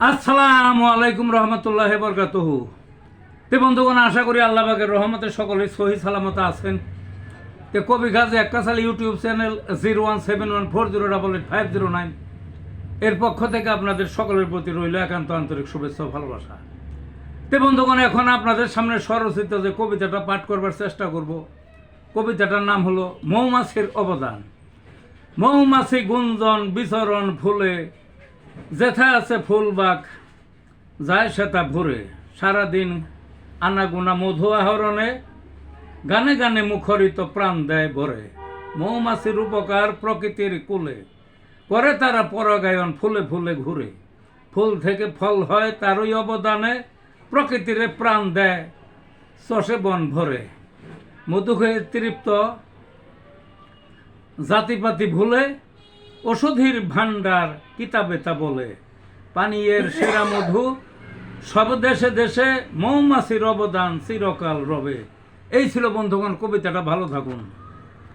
আসসালামু আলাইকুম রহমতুল্লাহ বরকাতুহু। তে বন্ধুগণ, আশা করি আল্লাহ পাকের রহমতে সকলে সহি সালামত আছেন। তে কবি গাজী এককাসাল ইউটিউব চ্যানেল 017140885009 এর পক্ষ থেকে আপনাদের সকলের প্রতি রইল একান্ত আন্তরিক শুভেচ্ছা ও ভালোবাসা। তে বন্ধুগণ, এখন আপনাদের সামনে স্বরচিত যে কবিতাটা পাঠ করবার চেষ্টা করব, কবিতাটার নাম হলো মৌমাছির অবদান। মৌমাছি গুঞ্জন বিচরণ ফুলে, যেথা আছে ফুলবাগ যায় সেটা ভরে, সারাদিন আনাগুনা মধু আহরণে, গানে গানে মুখরিত প্রাণ দেয় ভরে। মৌমাছির উপকার প্রকৃতির কুলে, করে তারা পরাগায়ন ফুলে ফুলে ঘুরে। ফুল থেকে ফল হয় তারই অবদানে, প্রকৃতিরে প্রাণ দেয় চষে বন ভরে। মধু খেয়ে তৃপ্ত জাতিপাতি ভুলে, ওষুধের ভাণ্ডার কিতাবে তা বলে। পানীয়ের সেরা মধু সব দেশে দেশে, মৌমাছির অবদান চিরকাল রবে। এই ছিল বন্ধুগণ কবিতাটা। ভালো থাকুন।